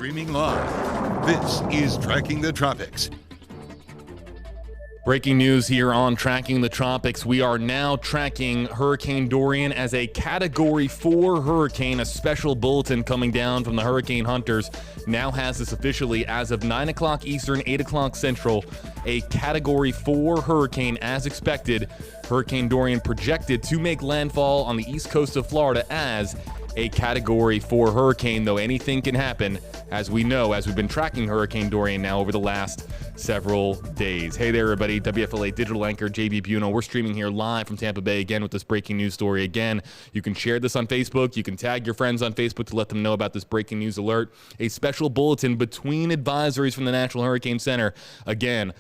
Streaming live, this is Tracking the Tropics. Breaking news here on Tracking the Tropics. We are now tracking Hurricane Dorian as a Category 4 hurricane. A special bulletin coming down from the hurricane hunters now has this officially as of 9 o'clock Eastern, 8 o'clock Central, a Category 4 hurricane as expected. Hurricane Dorian projected to make landfall on the east coast of Florida as a Category 4 hurricane, though anything can happen, as we know, as we've been tracking Hurricane Dorian now over the last several days. Hey there, everybody. WFLA digital anchor JB Buno. We're streaming here live from Tampa Bay again with this breaking news story. Again, you can share this on Facebook. You can tag your friends on Facebook to let them know about this breaking news alert. A special bulletin between advisories from the National Hurricane Center. Again,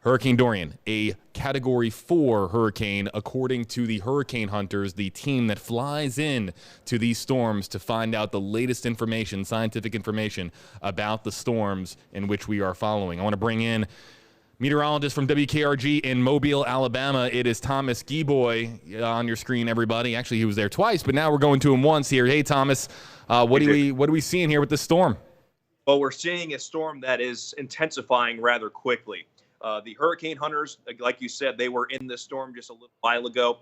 Hurricane Dorian, a Category 4 hurricane, according to the hurricane hunters, the team that flies in to these storms to find out the latest information, scientific information about the storms in which we are following. I want to bring in meteorologist from WKRG in Mobile, Alabama. It is Thomas Gieboy on your screen, everybody. Actually, he was there twice, but now we're going to him once here. Hey, Thomas, what are we seeing here with this storm? Well, we're seeing a storm that is intensifying rather quickly. The hurricane hunters, like you said, they were in this storm just a little while ago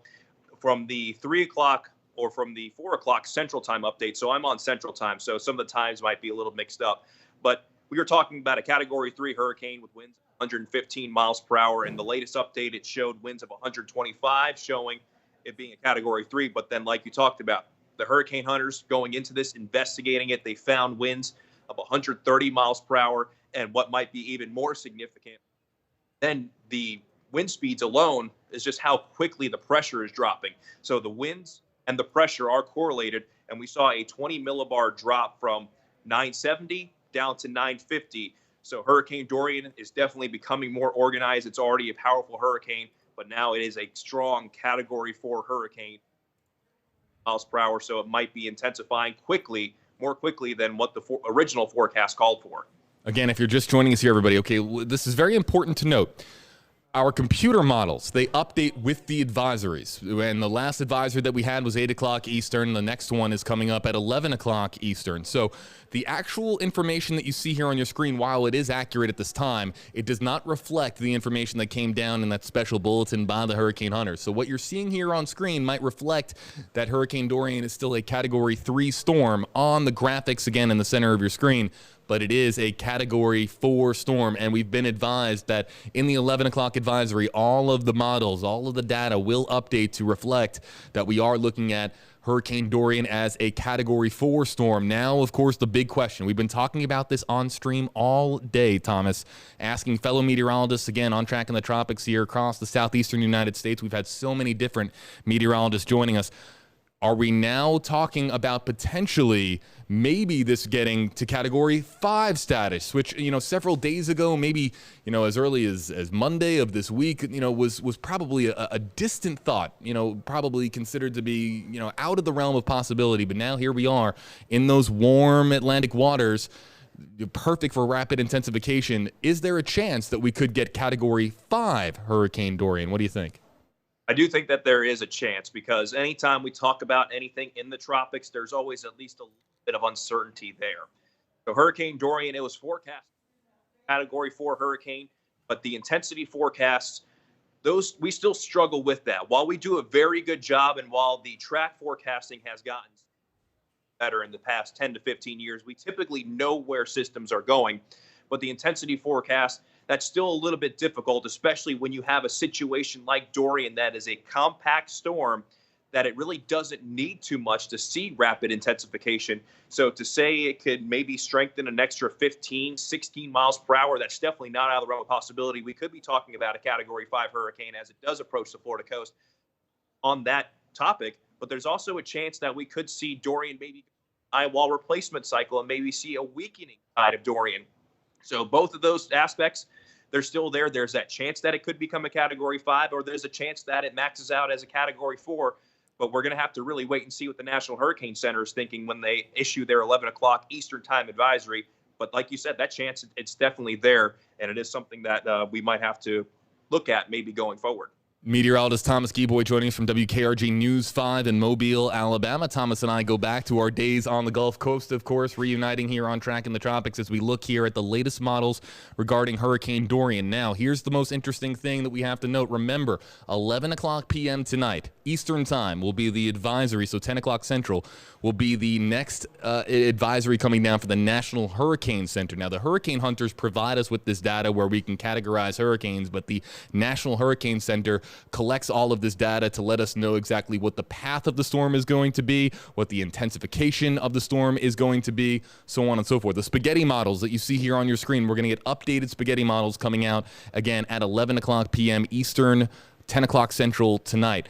from the 3 o'clock or from the 4 o'clock Central Time update. So I'm on Central Time, so some of the times might be a little mixed up. But we were talking about a Category 3 hurricane with winds of 115 miles per hour. In the latest update, it showed winds of 125, showing it being a Category 3. But then, like you talked about, the hurricane hunters going into this, investigating it, they found winds of 130 miles per hour. And what might be even more significant, then the wind speeds alone is just how quickly the pressure is dropping. So the winds and the pressure are correlated, and we saw a 20 millibar drop from 970 down to 950. So Hurricane Dorian is definitely becoming more organized. It's already a powerful hurricane, but now it is a strong Category 4 hurricane miles per hour. So it might be intensifying quickly, more quickly than what the original forecast called for. Again, if you're just joining us here, everybody, okay, this is very important to note. Our computer models, they update with the advisories. And the last advisory that we had was 8 o'clock Eastern. The next one is coming up at 11 o'clock Eastern. So the actual information that you see here on your screen, while it is accurate at this time, it does not reflect the information that came down in that special bulletin by the hurricane hunters. So what you're seeing here on screen might reflect that Hurricane Dorian is still a Category 3 storm on the graphics, again, in the center of your screen. But it is a Category 4 storm, and we've been advised that in the 11 o'clock advisory, all of the models, all of the data will update to reflect that we are looking at Hurricane Dorian as a Category 4 storm. Now, of course, the big question. We've been talking about this on stream all day, Thomas, asking fellow meteorologists, again, on Tracking the Tropics here across the southeastern United States. We've had so many different meteorologists joining us. Are we now talking about potentially maybe this getting to Category 5 status, which, several days ago, maybe, as early as Monday of this week, was probably a distant thought, probably considered to be, out of the realm of possibility. But now here we are in those warm Atlantic waters, perfect for rapid intensification. Is there a chance that we could get Category 5 Hurricane Dorian? What do you think? I do think that there is a chance, because anytime we talk about anything in the tropics, there's always at least a little bit of uncertainty there. So Hurricane Dorian, it was forecast Category 4 hurricane, but the intensity forecasts, those we still struggle with that. While we do a very good job, and while the track forecasting has gotten better in the past 10 to 15 years, we typically know where systems are going, but the intensity forecast, that's still a little bit difficult, especially when you have a situation like Dorian that is a compact storm that it really doesn't need too much to see rapid intensification. So to say it could maybe strengthen an extra 15, 16 miles per hour, that's definitely not out of the realm of possibility. We could be talking about a Category 5 hurricane as it does approach the Florida coast on that topic. But there's also a chance that we could see Dorian maybe eye wall replacement cycle and maybe see a weakening side of Dorian. So both of those aspects, they're still there. There's that chance that it could become a Category 5, or there's a chance that it maxes out as a Category 4. But we're going to have to really wait and see what the National Hurricane Center is thinking when they issue their 11 o'clock Eastern Time advisory. But like you said, that chance, it's definitely there, and it is something that we might have to look at maybe going forward. Meteorologist Thomas Gieboy joining us from WKRG News 5 in Mobile, Alabama. Thomas and I go back to our days on the Gulf Coast, of course, reuniting here on Track in the Tropics as we look here at the latest models regarding Hurricane Dorian. Now, here's the most interesting thing that we have to note. Remember, 11 o'clock p.m. tonight, Eastern Time, will be the advisory, so 10 o'clock Central will be the next advisory coming down for the National Hurricane Center. Now, the hurricane hunters provide us with this data where we can categorize hurricanes, but the National Hurricane Center collects all of this data to let us know exactly what the path of the storm is going to be, what the intensification of the storm is going to be, so on and so forth. The spaghetti models that you see here on your screen, we're going to get updated spaghetti models coming out again at 11 o'clock p.m. Eastern, 10 o'clock Central tonight.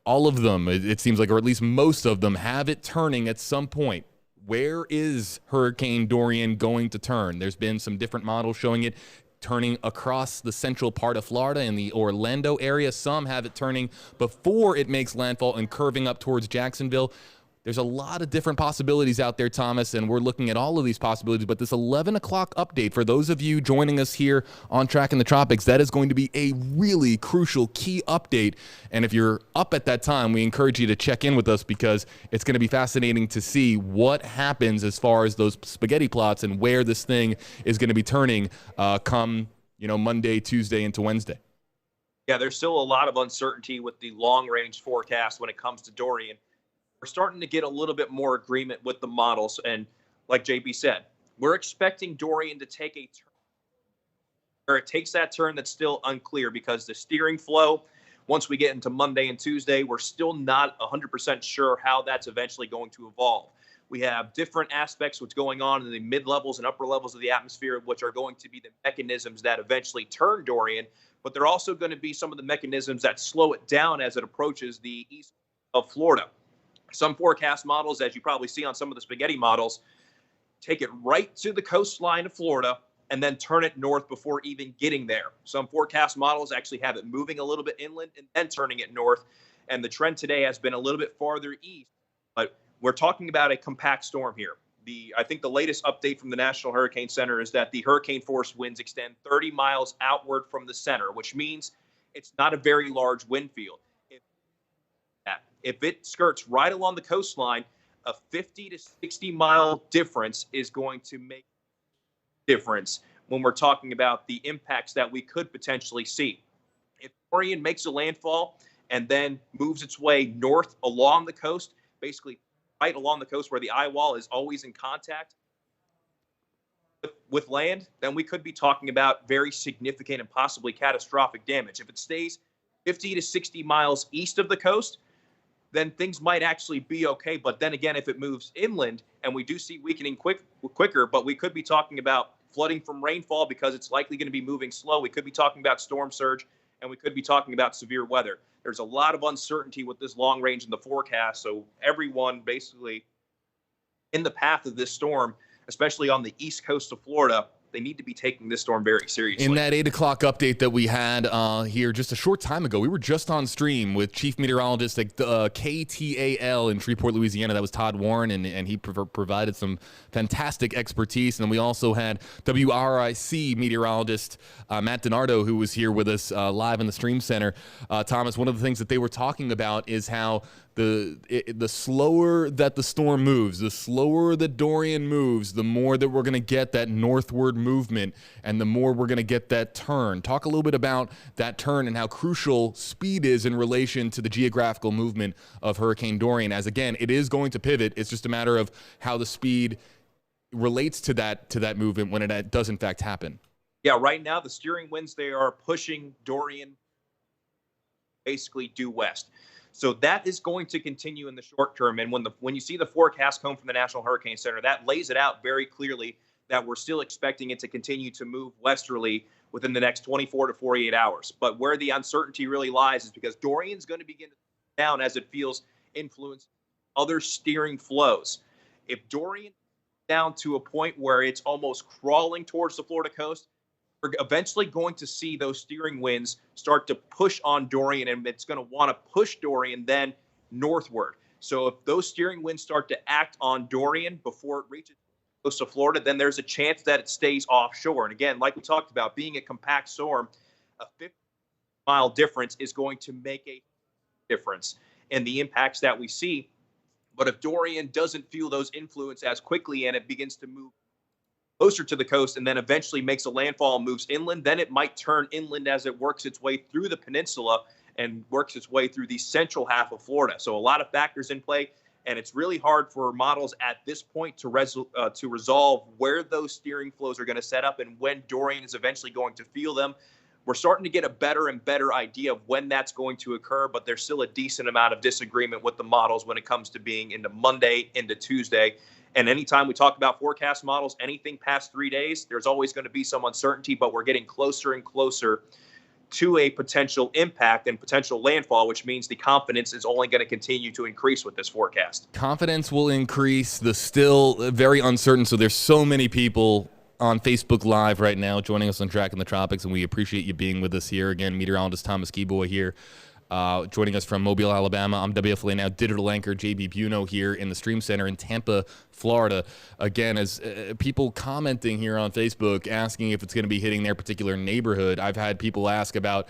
All of them, it seems like, or at least most of them, have it turning at some point. Where is Hurricane Dorian going to turn? There's been some different models showing it turning across the central part of Florida in the Orlando area. Some have it turning before it makes landfall and curving up towards Jacksonville. There's a lot of different possibilities out there, Thomas, and we're looking at all of these possibilities. But this 11 o'clock update, for those of you joining us here on Track in the Tropics, that is going to be a really crucial key update. And if you're up at that time, we encourage you to check in with us because it's going to be fascinating to see what happens as far as those spaghetti plots and where this thing is going to be turning come, Monday, Tuesday, into Wednesday. Yeah, there's still a lot of uncertainty with the long-range forecast when it comes to Dorian. We're starting to get a little bit more agreement with the models. And like JB said, we're expecting Dorian to take a turn where it takes that turn that's still unclear because the steering flow, once we get into Monday and Tuesday, we're still not 100% sure how that's eventually going to evolve. We have different aspects what's going on in the mid-levels and upper levels of the atmosphere, which are going to be the mechanisms that eventually turn Dorian. But they're also going to be some of the mechanisms that slow it down as it approaches the east of Florida. Some forecast models, as you probably see on some of the spaghetti models, take it right to the coastline of Florida and then turn it north before even getting there. Some forecast models actually have it moving a little bit inland and then turning it north. And the trend today has been a little bit farther east. But we're talking about a compact storm here. I think the latest update from the National Hurricane Center is that the hurricane force winds extend 30 miles outward from the center, which means it's not a very large wind field. If it skirts right along the coastline, a 50 to 60 mile difference is going to make a difference when we're talking about the impacts that we could potentially see. If Dorian makes a landfall and then moves its way north along the coast, basically right along the coast where the eye wall is always in contact with land, then we could be talking about very significant and possibly catastrophic damage. If it stays 50 to 60 miles east of the coast, then things might actually be okay. But then again, if it moves inland and we do see weakening quicker, but we could be talking about flooding from rainfall because it's likely going to be moving slow. We could be talking about storm surge, and we could be talking about severe weather. There's a lot of uncertainty with this long range in the forecast. So everyone basically in the path of this storm, especially on the east coast of Florida, they need to be taking this storm very seriously. In that 8 o'clock update that we had here just a short time ago, we were just on stream with Chief Meteorologist at KTAL in Shreveport, Louisiana. That was Todd Warren, and he provided some fantastic expertise. And then we also had WRIC meteorologist Matt DiNardo, who was here with us live in the Stream Center. Thomas, one of the things that they were talking about is how the slower that the storm moves, the slower that Dorian moves, the more that we're going to get that northward movement and the more we're going to get that turn. Talk a little bit about that turn and how crucial speed is in relation to the geographical movement of Hurricane Dorian, as again, it is going to pivot. It's just a matter of how the speed relates to that movement when it does in fact happen. Yeah, right now the steering winds, they are pushing Dorian basically due west. So that is going to continue in the short term. And when you see the forecast come from the National Hurricane Center, that lays it out very clearly that we're still expecting it to continue to move westerly within the next 24 to 48 hours. But where the uncertainty really lies is because Dorian's going to begin to down as it feels influence other steering flows. If Dorian down to a point where it's almost crawling towards the Florida coast, we're eventually going to see those steering winds start to push on Dorian, and it's going to want to push Dorian then northward. So if those steering winds start to act on Dorian before it reaches the coast of Florida, then there's a chance that it stays offshore. And again, like we talked about, being a compact storm, a 50 mile difference is going to make a difference in the impacts that we see. But if Dorian doesn't feel those influence as quickly and it begins to move closer to the coast and then eventually makes a landfall and moves inland, then it might turn inland as it works its way through the peninsula and works its way through the central half of Florida. So a lot of factors in play, and it's really hard for models at this point to resolve where those steering flows are going to set up and when Dorian is eventually going to feel them. We're starting to get a better and better idea of when that's going to occur, but there's still a decent amount of disagreement with the models when it comes to being into Monday, into Tuesday. And anytime we talk about forecast models, anything past 3 days, there's always going to be some uncertainty, but we're getting closer and closer to a potential impact and potential landfall, which means the confidence is only going to continue to increase with this forecast. Confidence will increase. The still very uncertain. So there's so many people on Facebook Live right now joining us on Tracking the Tropics, and we appreciate you being with us here. Again, meteorologist Thomas Keyboy here, joining us from Mobile, Alabama. I'm WFLA Now digital anchor JB Buno here in the Stream Center in Tampa, Florida. Again, as people commenting here on Facebook asking if it's going to be hitting their particular neighborhood. I've had people ask about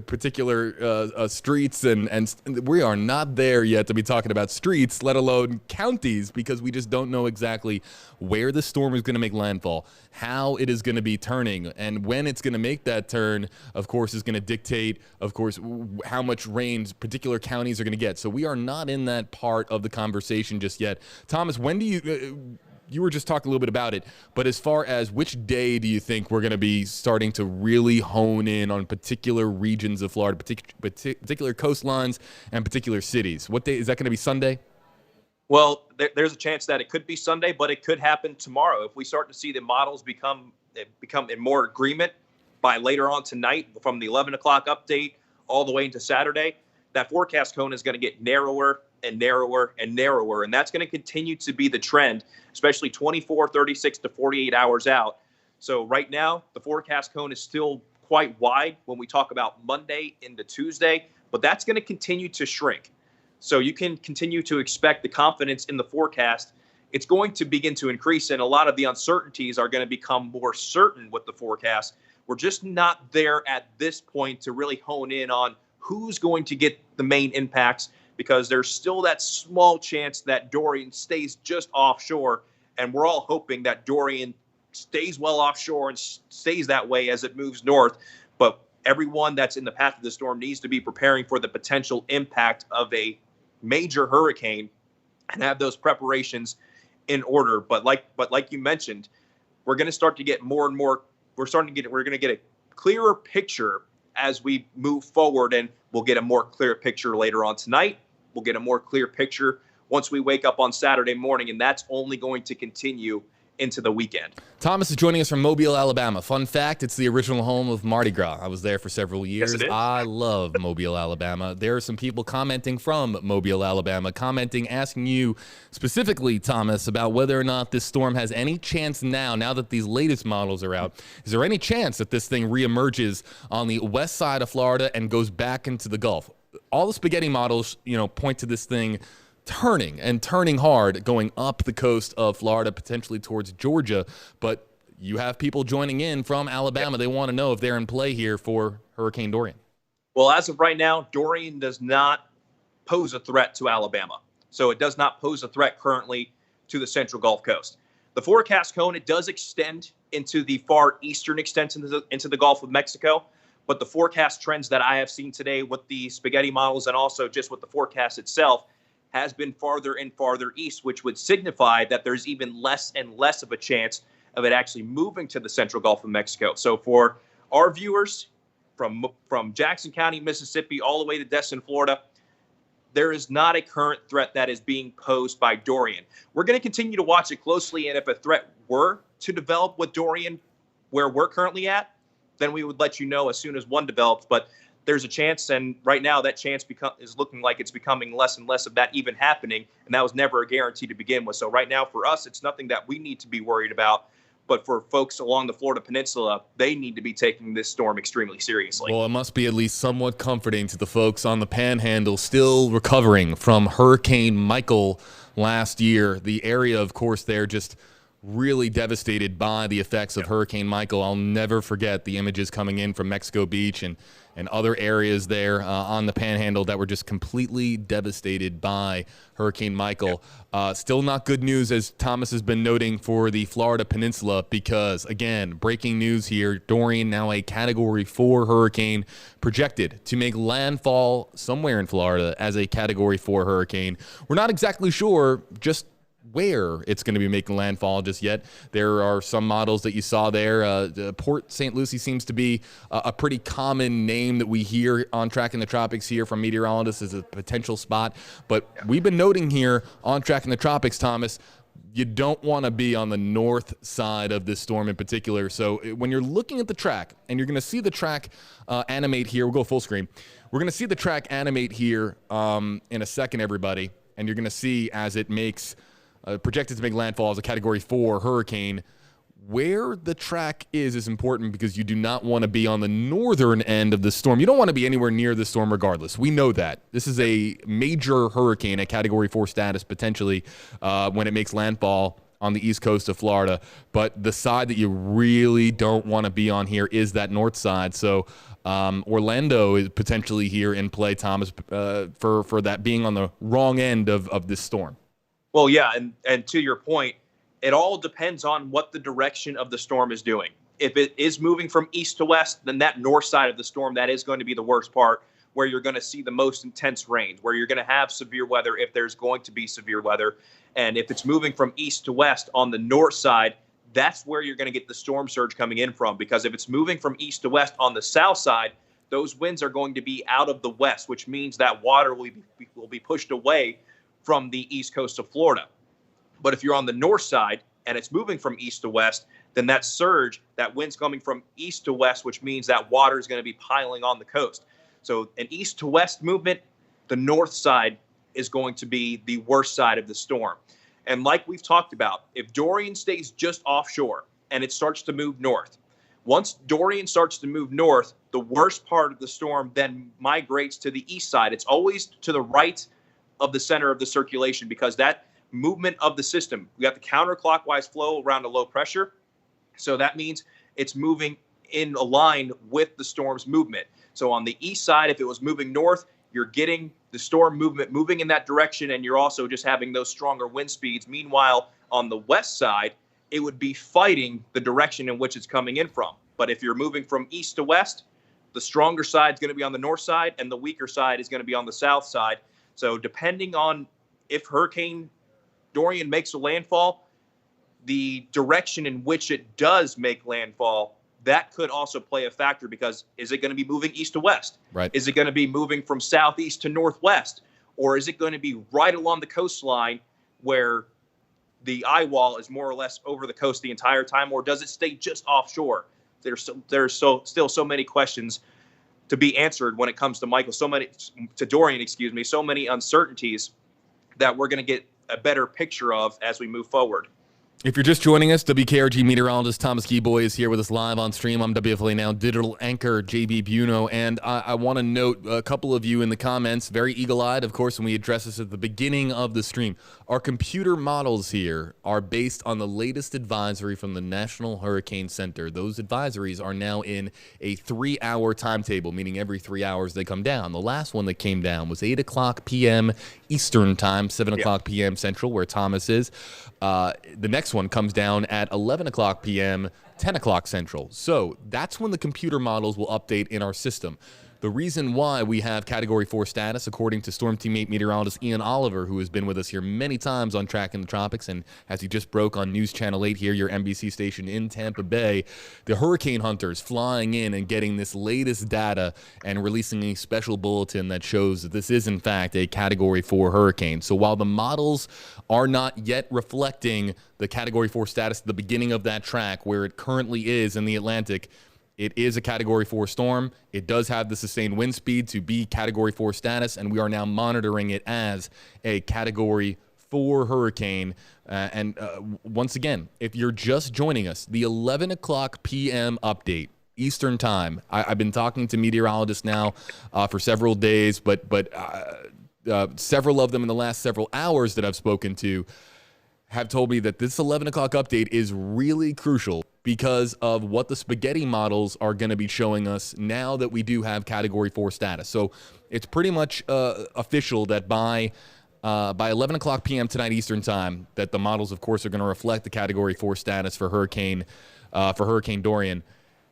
particular streets, and we are not there yet to be talking about streets, let alone counties, because we just don't know exactly where the storm is going to make landfall, how it is going to be turning, and when it's going to make that turn, of course, is going to dictate, of course, how much rain particular counties are going to get. So we are not in that part of the conversation just yet. Thomas, when do you were just talking a little bit about it, but as far as which day do you think we're going to be starting to really hone in on particular regions of Florida, particular coastlines and particular cities? What day is that going to be? Sunday? Well, there's a chance that it could be Sunday, but it could happen tomorrow. If we start to see the models become in more agreement by later on tonight, from the 11 o'clock update all the way into Saturday, that forecast cone is going to get narrower and narrower and narrower. And that's going to continue to be the trend, especially 24, 36 to 48 hours out. So right now, the forecast cone is still quite wide when we talk about Monday into Tuesday, but that's going to continue to shrink. So you can continue to expect the confidence in the forecast. It's going to begin to increase, and a lot of the uncertainties are going to become more certain with the forecast. We're just not there at this point to really hone in on who's going to get the main impacts, because there's still that small chance that Dorian stays just offshore, and we're all hoping that Dorian stays well offshore and stays that way as it moves north. But everyone that's in the path of the storm needs to be preparing for the potential impact of a major hurricane and have those preparations in order. But like you mentioned, we're going to start to get more and more. We're going to get a clearer picture as we move forward, and we'll get a more clear picture later on tonight. We'll get a more clear picture once we wake up on Saturday morning, and that's only going to continue into the weekend. Thomas is joining us from Mobile, Alabama. Fun fact, it's the original home of Mardi Gras. I was there for several years. Yes, it is. I love Mobile, Alabama. There are some people commenting from Mobile, Alabama, asking you specifically, Thomas, about whether or not this storm has any chance now that these latest models are out. Is there any chance that this thing reemerges on the west side of Florida and goes back into the Gulf? All the spaghetti models, point to this thing turning hard, going up the coast of Florida, potentially towards Georgia. But you have people joining in from Alabama. Yep. They want to know if they're in play here for Hurricane Dorian. Well, as of right now, Dorian does not pose a threat to Alabama. So it does not pose a threat currently to the central Gulf Coast. The forecast cone, it does extend into the far eastern extent into the Gulf of Mexico. But the forecast trends that I have seen today with the spaghetti models and also just with the forecast itself has been farther and farther east, which would signify that there's even less and less of a chance of it actually moving to the central Gulf of Mexico. So for our viewers from Jackson County, Mississippi, all the way to Destin, Florida, there is not a current threat that is being posed by Dorian. We're going to continue to watch it closely, and if a threat were to develop with Dorian where we're currently at, then we would let you know as soon as one develops. But there's a chance, and right now that chance is looking like it's becoming less and less of that even happening, and that was never a guarantee to begin with. So right now for us, it's nothing that we need to be worried about, but for folks along the Florida Peninsula, they need to be taking this storm extremely seriously. Well, it must be at least somewhat comforting to the folks on the Panhandle still recovering from Hurricane Michael last year. The area, of course, there just really devastated by the effects of Hurricane Michael. I'll never forget the images coming in from Mexico Beach and other areas there on the Panhandle that were just completely devastated by Hurricane Michael. Still not good news, as Thomas has been noting, for the Florida Peninsula because, again, breaking news here, Dorian, now a Category 4 hurricane, projected to make landfall somewhere in Florida as a Category 4 hurricane. We're not exactly sure just where it's going to be making landfall just yet. There are some models that you saw there. Port St. Lucie seems to be a pretty common name that we hear on Tracking the Tropics here from meteorologists as a potential spot. But we've been noting here on Tracking the Tropics, Thomas, you don't want to be on the north side of this storm in particular. So when you're looking at the track, and you're going to see the track animate here, we'll go full screen. We're going to see the track animate here in a second, everybody. And you're going to see as it makes projected to make landfall as a Category 4 hurricane. Where the track is important because you do not want to be on the northern end of the storm. You don't want to be anywhere near the storm regardless. We know that. This is a major hurricane at Category 4 status potentially when it makes landfall on the east coast of Florida. But the side that you really don't want to be on here is that north side. So Orlando is potentially here in play, Thomas, for that being on the wrong end of this storm. Well, yeah, and to your point, it all depends on what the direction of the storm is doing. If it is moving from east to west, then that north side of the storm, that is going to be the worst part, where you're going to see the most intense rains, where you're going to have severe weather if there's going to be severe weather. And if it's moving from east to west on the north side, that's where you're going to get the storm surge coming in from. Because if it's moving from east to west on the south side, those winds are going to be out of the west, which means that water will be pushed away from the east coast of Florida. But if you're on the north side and it's moving from east to west, then that surge, that wind's coming from east to west, which means that water is going to be piling on the coast. So an east to west movement, the north side is going to be the worst side of the storm. And like we've talked about, if Dorian stays just offshore and it starts to move north, once Dorian starts to move north, the worst part of the storm then migrates to the east side. It's always to the right of the center of the circulation because that movement of the system, we got the counterclockwise flow around a low pressure. So that means it's moving in a line with the storm's movement. So on the east side, if it was moving north, you're getting the storm movement moving in that direction, and you're also just having those stronger wind speeds. Meanwhile, on the west side, it would be fighting the direction in which it's coming in from. But if you're moving from east to west, the stronger side is going to be on the north side, and the weaker side is going to be on the south side. So depending on if Hurricane Dorian makes a landfall, the direction in which it does make landfall, that could also play a factor because is it going to be moving east to west? Right. Is it going to be moving from southeast to northwest? Or is it going to be right along the coastline where the eye wall is more or less over the coast the entire time? Or does it stay just offshore? There's still so many questions to be answered when it comes to Dorian, so many uncertainties that we're going to get a better picture of as we move forward. If you're just joining us, WKRG meteorologist Thomas Keyboy is here with us live on stream. I'm WFLA Now digital anchor JB Buno, and I want to note a couple of you in the comments, very eagle-eyed, of course, when we address this at the beginning of the stream. Our computer models here are based on the latest advisory from the National Hurricane Center. Those advisories are now in a 3-hour timetable, meaning every 3 hours they come down. The last one that came down was 8 o'clock p.m. Eastern Time, 7 o'clock p.m. Central, where Thomas is. The next one comes down at 11 o'clock p.m., 10 o'clock Central. So that's when the computer models will update in our system. The reason why we have Category 4 status, according to Storm Teammate meteorologist Ian Oliver, who has been with us here many times on Tracking the Tropics, and as he just broke on News Channel 8 here, your NBC station in Tampa Bay, the hurricane hunters flying in and getting this latest data and releasing a special bulletin that shows that this is, in fact, a Category 4 hurricane. So while the models are not yet reflecting the Category 4 status at the beginning of that track where it currently is in the Atlantic, it is a Category 4 storm. It does have the sustained wind speed to be Category 4 status, and we are now monitoring it as a Category 4 hurricane. Once again, if you're just joining us, the 11 o'clock p.m. update, Eastern Time. I've been talking to meteorologists now for several days, but several of them in the last several hours that I've spoken to have told me that this 11 o'clock update is really crucial because of what the spaghetti models are going to be showing us now that we do have Category 4 status. So it's pretty much official that by 11 o'clock p.m. tonight Eastern time, that the models, of course, are going to reflect the Category 4 status for Hurricane Dorian.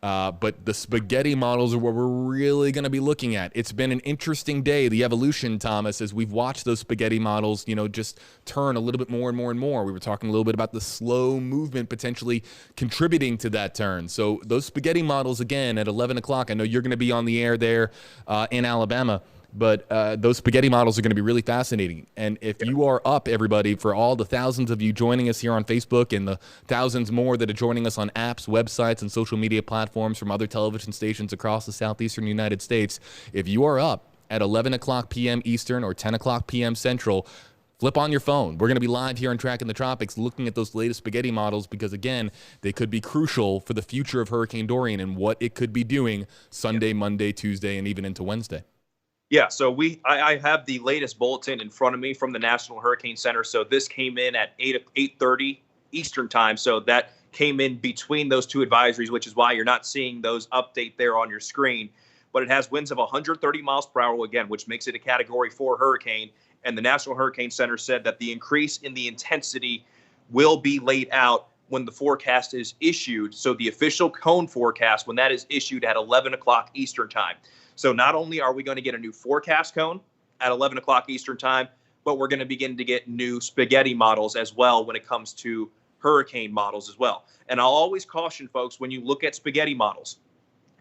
But the spaghetti models are what we're really going to be looking at. It's been an interesting day, the evolution, Thomas, as we've watched those spaghetti models, just turn a little bit more and more and more. We were talking a little bit about the slow movement potentially contributing to that turn. So those spaghetti models, again, at 11 o'clock, I know you're going to be on the air there in Alabama. But those spaghetti models are going to be really fascinating. And if you are up, everybody, for all the thousands of you joining us here on Facebook and the thousands more that are joining us on apps, websites, and social media platforms from other television stations across the southeastern United States, if you are up at 11 o'clock p.m. Eastern or 10 o'clock p.m. Central, flip on your phone. We're going to be live here on Tracking the Tropics looking at those latest spaghetti models because, again, they could be crucial for the future of Hurricane Dorian and what it could be doing Sunday, Monday, Tuesday, and even into Wednesday. Yeah, so I have the latest bulletin in front of me from the National Hurricane Center. So this came in at 8:30 Eastern time. So that came in between those two advisories, which is why you're not seeing those update there on your screen. But it has winds of 130 miles per hour, again, which makes it a Category 4 hurricane. And the National Hurricane Center said that the increase in the intensity will be laid out when the forecast is issued. So the official cone forecast, when that is issued at 11 o'clock Eastern time. So not only are we going to get a new forecast cone at 11 o'clock Eastern time, but we're going to begin to get new spaghetti models as well when it comes to hurricane models as well. And I'll always caution folks, when you look at spaghetti models,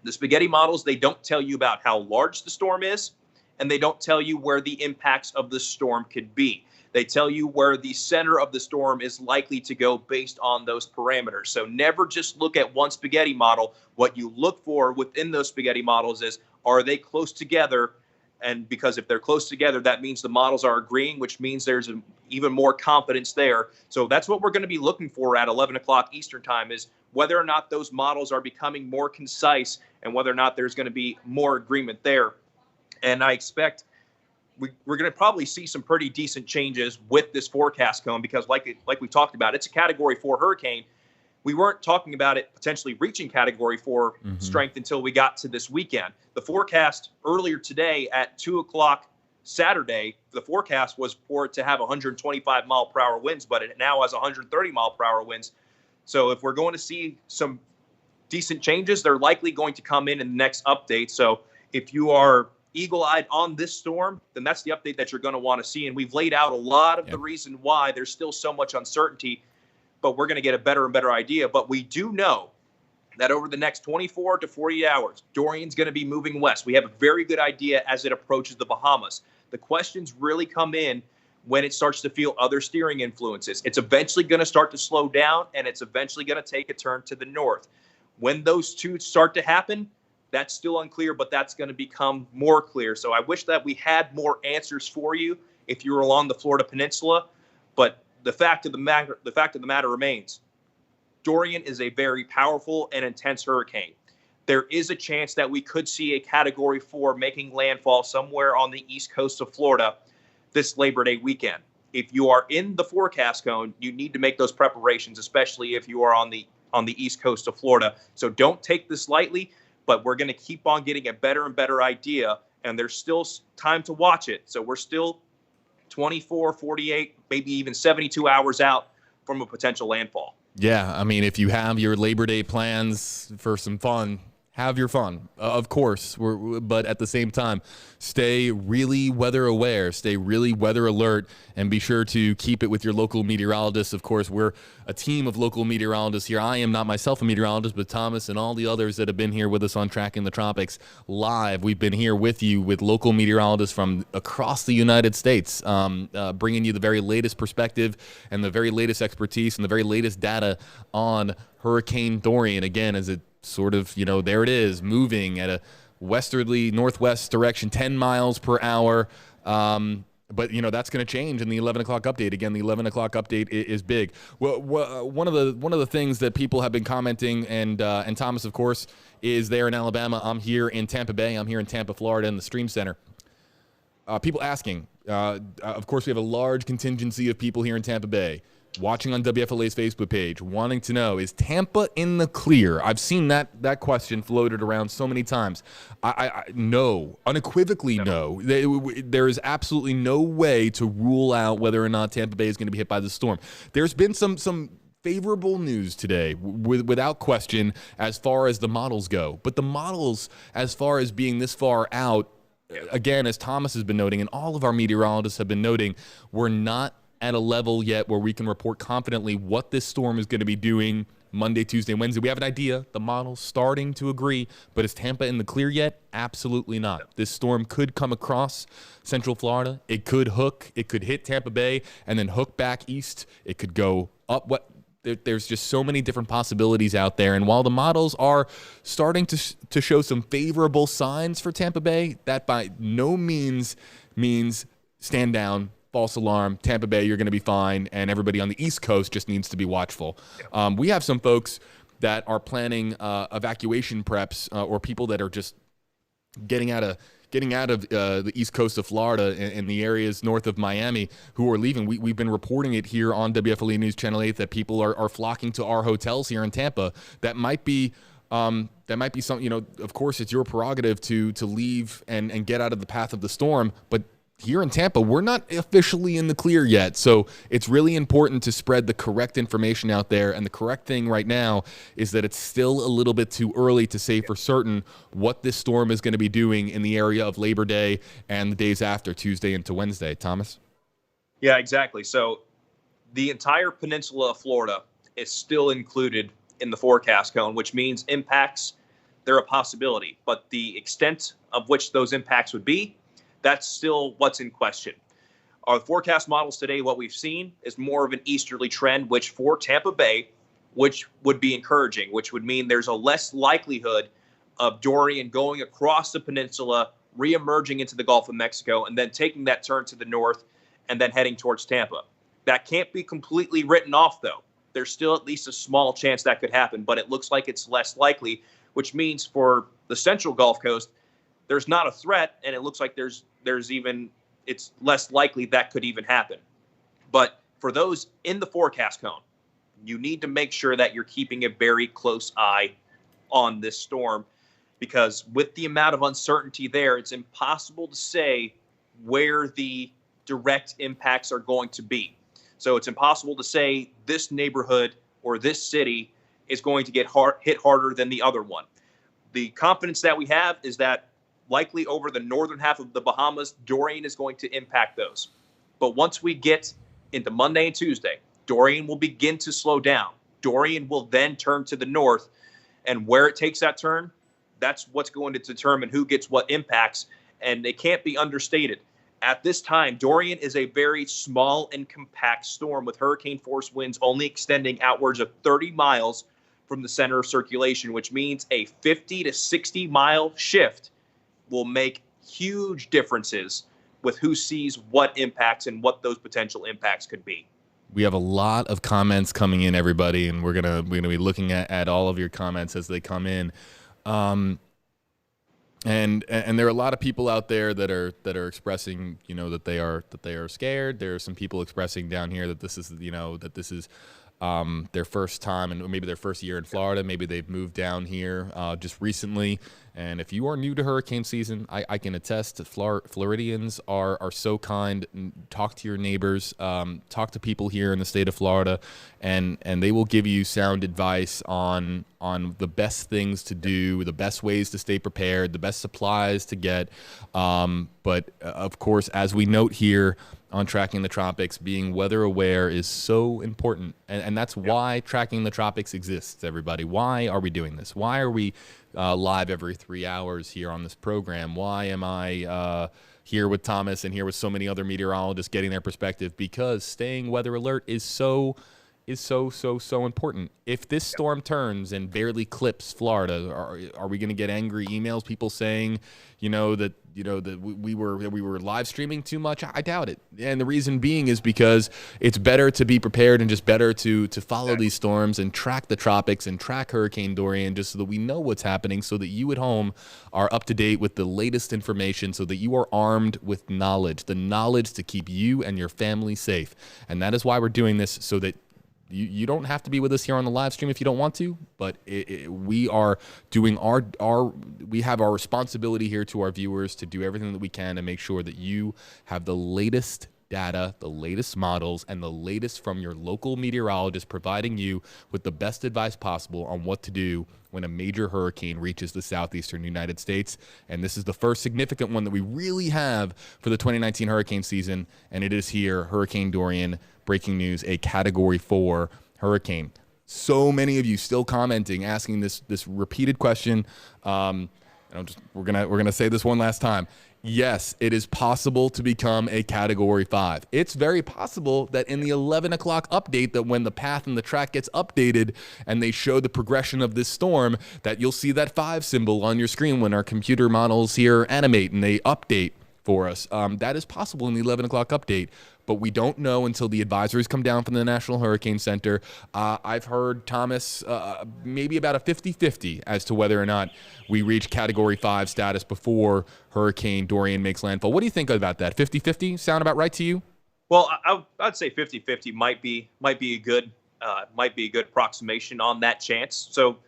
the spaghetti models, they don't tell you about how large the storm is, and they don't tell you where the impacts of the storm could be. They tell you where the center of the storm is likely to go based on those parameters. So never just look at one spaghetti model. What you look for within those spaghetti models is, are they close together? And because if they're close together, that means the models are agreeing, which means there's even more confidence there. So that's what we're going to be looking for at 11 o'clock Eastern time, is whether or not those models are becoming more concise and whether or not there's going to be more agreement there. And I expect we're going to probably see some pretty decent changes with this forecast cone because like we talked about, it's a Category 4 hurricane. We weren't talking about it potentially reaching Category 4 strength until we got to this weekend. The forecast earlier today at 2 o'clock Saturday, the forecast was for it to have 125 mile per hour winds, but it now has 130 mile per hour winds. So if we're going to see some decent changes, they're likely going to come in the next update. So if you are eagle-eyed on this storm, then that's the update that you're going to want to see. And we've laid out a lot of the reason why there's still so much uncertainty, but we're going to get a better and better idea. But we do know that over the next 24 to 48 hours, Dorian's going to be moving west. We have a very good idea as it approaches the Bahamas. The questions really come in when it starts to feel other steering influences. It's eventually going to start to slow down, and it's eventually going to take a turn to the north. When those two start to happen, that's still unclear, but that's going to become more clear. So I wish that we had more answers for you if you were along the Florida Peninsula. But the fact of the matter remains, Dorian is a very powerful and intense hurricane. There is a chance that we could see a Category 4 making landfall somewhere on the east coast of Florida this Labor Day weekend. If you are in the forecast cone, you need to make those preparations, especially if you are on the east coast of Florida. So don't take this lightly. But we're going to keep on getting a better and better idea, and there's still time to watch it. So we're still 24, 48, maybe even 72 hours out from a potential landfall. Yeah, I mean, if you have your Labor Day plans for some fun, have your fun, of course. But at the same time, stay really weather aware, stay really weather alert, and be sure to keep it with your local meteorologists. Of course, we're a team of local meteorologists here. I am not myself a meteorologist, but Thomas and all the others that have been here with us on Tracking the Tropics live. We've been here with you with local meteorologists from across the United States, bringing you the very latest perspective and the very latest expertise and the very latest data on Hurricane Dorian. Again, as it sort of, there it is, moving at a westerly northwest direction, 10 miles per hour. But, that's going to change in the 11 o'clock update. Again, the 11 o'clock update is big. Well, one of the things that people have been commenting, and Thomas, of course, is there in Alabama. I'm here in Tampa Bay. I'm here in Tampa, Florida, in the Stream Center. People asking, of course, we have a large contingency of people here in Tampa Bay. watching on WFLA's Facebook page, wanting to know, is Tampa in the clear? I've seen that question floated around so many times. I no, unequivocally no. There is absolutely no way to rule out whether or not Tampa Bay is going to be hit by the storm. There's been some favorable news today, without question, as far as the models go. But the models, as far as being this far out, again, as Thomas has been noting, and all of our meteorologists have been noting, we're not at a level yet where we can report confidently what this storm is going to be doing Monday, Tuesday, Wednesday. We have an idea. The model's starting to agree, but is Tampa in the clear yet? Absolutely not. This storm could come across Central Florida. It could hook. It could hit Tampa Bay and then hook back east. It could go up. There's just so many different possibilities out there. And while the models are starting to show some favorable signs for Tampa Bay, that by no means means stand down, false alarm, Tampa Bay, you're going to be fine, and everybody on the East Coast just needs to be watchful. We have some folks that are planning evacuation preps or people that are just getting out of the East Coast of Florida and the areas north of Miami who are leaving. We've been reporting it here on WFLE News Channel 8 that people are flocking to our hotels here in Tampa. That might be something, of course, it's your prerogative to leave and get out of the path of the storm, but here in Tampa, we're not officially in the clear yet, so it's really important to spread the correct information out there, and the correct thing right now is that it's still a little bit too early to say for certain what this storm is going to be doing in the area of Labor Day and the days after, Tuesday into Wednesday. Thomas? Yeah, exactly. So the entire peninsula of Florida is still included in the forecast cone, which means impacts, they're a possibility, but the extent of which those impacts would be, that's still what's in question. Our forecast models today, what we've seen is more of an easterly trend, which for Tampa Bay, which would be encouraging, which would mean there's a less likelihood of Dorian going across the peninsula, reemerging into the Gulf of Mexico, and then taking that turn to the north and then heading towards Tampa. That can't be completely written off, though. There's still at least a small chance that could happen, but it looks like it's less likely, which means for the central Gulf Coast, there's not a threat, and it looks like it's less likely that could even happen. But for those in the forecast cone, you need to make sure that you're keeping a very close eye on this storm, because with the amount of uncertainty there, it's impossible to say where the direct impacts are going to be. So it's impossible to say this neighborhood or this city is going to get hit harder than the other one. The confidence that we have is that likely over the northern half of the Bahamas, Dorian is going to impact those. But once we get into Monday and Tuesday, Dorian will begin to slow down. Dorian will then turn to the north, and where it takes that turn, that's what's going to determine who gets what impacts, and it can't be understated. At this time, Dorian is a very small and compact storm with hurricane force winds only extending outwards of 30 miles from the center of circulation, which means a 50 to 60 mile shift will make huge differences with who sees what impacts and what those potential impacts could be. We have a lot of comments coming in, everybody, and we're gonna be looking at all of your comments as they come in. And there are a lot of people out there that are expressing, that they are scared. There are some people expressing down here that this is, their first time and maybe their first year in Florida. Maybe they've moved down here just recently. And if you are new to hurricane season, I can attest that Floridians are so kind. Talk to your neighbors, talk to people here in the state of Florida, and they will give you sound advice on the best things to do, the best ways to stay prepared, the best supplies to get. But of course, as we note here on Tracking the Tropics, being weather aware is so important. And that's why Tracking the Tropics exists, everybody. Why are we doing this? Why are we live every 3 hours here on this program? Why am I here with Thomas and here with so many other meteorologists getting their perspective? Because staying weather alert is so is so important. If this storm turns and barely clips Florida, are we going to get angry emails, people saying, that we were live streaming too much? I doubt it. And the reason being is because it's better to be prepared and just better to follow these storms and track the tropics and track Hurricane Dorian, just so that we know what's happening, so that you at home are up to date with the latest information, so that you are armed with knowledge, the knowledge to keep you and your family safe. And that is why we're doing this, so that you don't have to be with us here on the live stream if you don't want to, but we are doing we have our responsibility here to our viewers to do everything that we can to make sure that you have the latest data, the latest models, and the latest from your local meteorologist, providing you with the best advice possible on what to do when a major hurricane reaches the southeastern United States. And this is the first significant one that we really have for the 2019 hurricane season, and it is here, Hurricane Dorian. Breaking news, a Category 4 hurricane. So many of you still commenting, asking this repeated question. We're gonna say this one last time. Yes, it is possible to become a Category 5. It's very possible that in the 11 o'clock update, that when the path and the track gets updated and they show the progression of this storm, that you'll see that 5 symbol on your screen when our computer models here animate and they update for us. That is possible in the 11 o'clock update, but we don't know until the advisories come down from the National Hurricane Center. I've heard, Thomas, maybe about a 50-50 as to whether or not we reach Category 5 status before Hurricane Dorian makes landfall. What do you think about that? 50-50 sound about right to you? Well, I'd say 50-50 might be a good approximation on that chance. So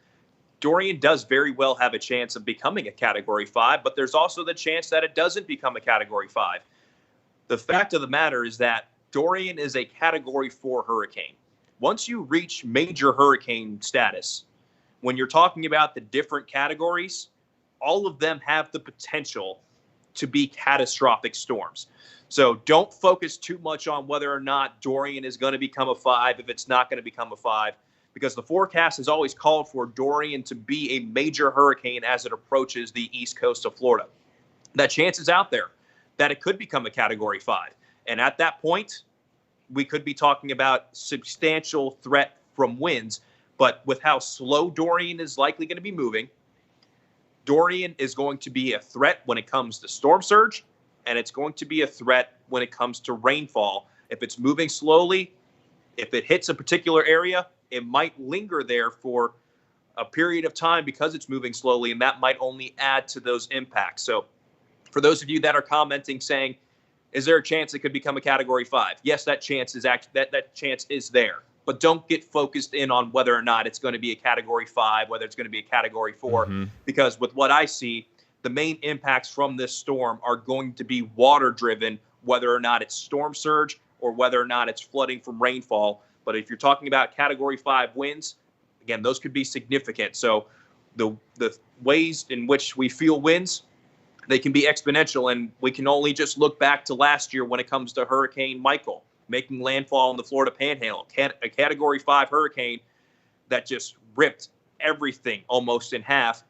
Dorian does very well have a chance of becoming a Category 5, but there's also the chance that it doesn't become a Category 5. The fact of the matter is that Dorian is a Category 4 hurricane. Once you reach major hurricane status, when you're talking about the different categories, all of them have the potential to be catastrophic storms. So don't focus too much on whether or not Dorian is going to become a 5, if it's not going to become a 5, because the forecast has always called for Dorian to be a major hurricane as it approaches the east coast of Florida. That chance is out there that it could become a Category 5. And at that point, we could be talking about substantial threat from winds. But with how slow Dorian is likely going to be moving, Dorian is going to be a threat when it comes to storm surge, and it's going to be a threat when it comes to rainfall. If it's moving slowly, if it hits a particular area, it might linger there for a period of time because it's moving slowly, and that might only add to those impacts. So for those of you that are commenting saying, is there a chance it could become a Category 5? Yes, that chance is that chance is there. But don't get focused in on whether or not it's going to be a Category 5, whether it's going to be a Category 4, because with what I see, the main impacts from this storm are going to be water driven, whether or not it's storm surge or whether or not it's flooding from rainfall. But if you're talking about Category 5 winds, again, those could be significant. So the ways in which we feel winds, they can be exponential. And we can only just look back to last year when it comes to Hurricane Michael making landfall in the Florida Panhandle, a Category 5 hurricane that just ripped everything almost in half.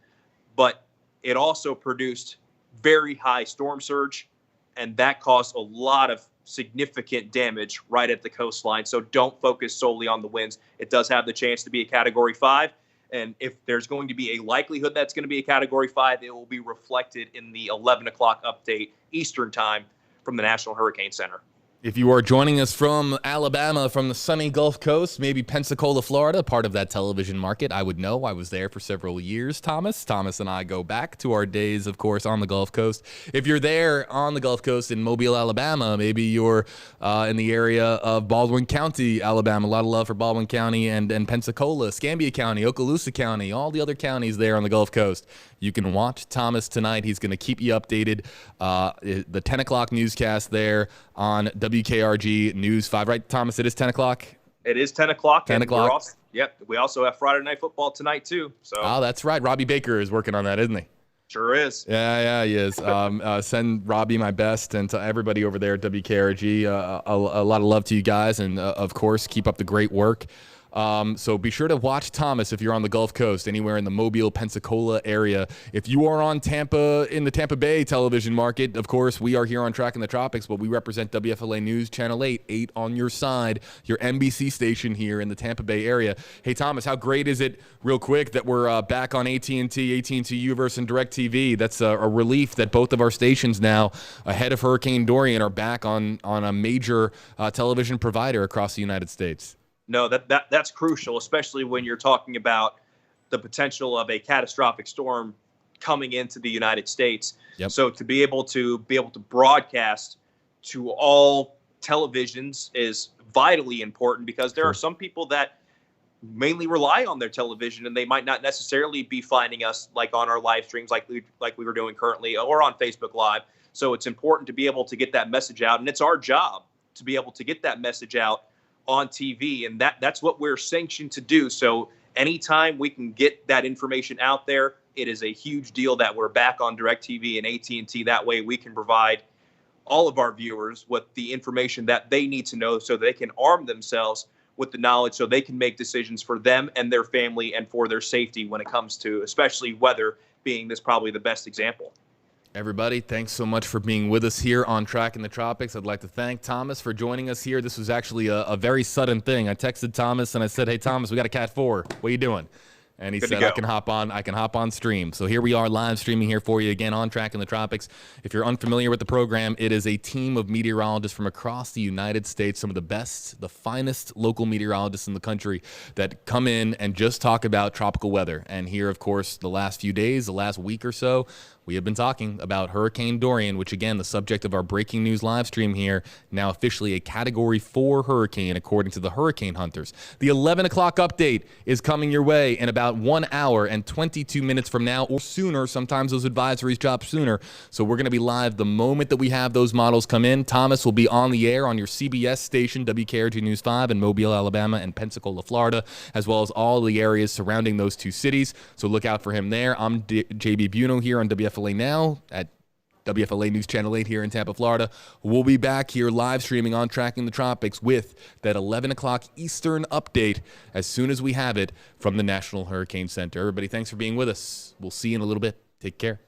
But it also produced very high storm surge, and that caused a lot of significant damage right at the coastline. So don't focus solely on the winds. It does have the chance to be a Category 5. And if there's going to be a likelihood that's going to be a Category 5, it will be reflected in the 11 o'clock update Eastern time from the National Hurricane Center. If you are joining us from Alabama, from the sunny Gulf Coast, maybe Pensacola, Florida, part of that television market, I would know. I was there for several years, Thomas. Thomas and I go back to our days, of course, on the Gulf Coast. If you're there on the Gulf Coast in Mobile, Alabama, maybe you're in the area of Baldwin County, Alabama. A lot of love for Baldwin County and Pensacola, Escambia County, Okaloosa County, all the other counties there on the Gulf Coast. You can watch Thomas tonight. He's going to keep you updated. The 10 o'clock newscast there on WKRG News 5. Right, Thomas? It is 10 o'clock? It is 10 o'clock. 10 o'clock. We also have Friday Night Football tonight, too. So. Oh, that's right. Robbie Baker is working on that, isn't he? Sure is. Yeah, he is. Send Robbie my best, and to everybody over there at WKRG, a lot of love to you guys. And, of course, keep up the great work. So be sure to watch Thomas if you're on the Gulf Coast, anywhere in the Mobile, Pensacola area. If you are on Tampa, in the Tampa Bay television market, of course, we are here on Tracking the Tropics, but we represent WFLA News Channel 8 on your side, your NBC station here in the Tampa Bay area. Hey, Thomas, how great is it, real quick, that we're back on AT&T Uverse, and DirecTV? That's a relief that both of our stations now, ahead of Hurricane Dorian, are back on a major television provider across the United States. No, that's crucial, especially when you're talking about the potential of a catastrophic storm coming into the United States. Yep. So to be able to broadcast to all televisions is vitally important, because there are some people that mainly rely on their television, and they might not necessarily be finding us like on our live streams like we were doing currently, or on Facebook Live. So it's important to be able to get that message out, and it's our job to be able to get that message out on TV, and that's what we're sanctioned to do. So anytime we can get that information out there, it is a huge deal that we're back on DirecTV and AT&T. That way we can provide all of our viewers with the information that they need to know, so they can arm themselves with the knowledge, so they can make decisions for them and their family and for their safety when it comes to, especially weather being this probably the best example. Everybody, thanks so much for being with us here on Tracking the Tropics. I'd like to thank Thomas for joining us here. This was actually a very sudden thing. I texted Thomas and I said, "Hey, Thomas, we got a Cat 4. What are you doing?" And he said, I can hop on stream. So here we are, live streaming here for you again on Tracking the Tropics. If you're unfamiliar with the program, it is a team of meteorologists from across the United States, some of the best, the finest local meteorologists in the country, that come in and just talk about tropical weather. And here, of course, the last few days, the last week or so, we have been talking about Hurricane Dorian, which, again, the subject of our breaking news live stream here, now officially a Category 4 hurricane, according to the hurricane hunters. The 11 o'clock update is coming your way in about 1 hour and 22 minutes from now, or sooner. Sometimes those advisories drop sooner. So we're going to be live the moment that we have those models come in. Thomas will be on the air on your CBS station, WKRG News 5, in Mobile, Alabama, and Pensacola, Florida, as well as all the areas surrounding those two cities. So look out for him there. I'm JB Buno here on WFLA Now at WFLA News Channel 8 here in Tampa, Florida. We'll be back here live streaming on Tracking the Tropics with that 11 o'clock Eastern update as soon as we have it from the National Hurricane Center. Everybody, thanks for being with us. We'll see you in a little bit. Take care.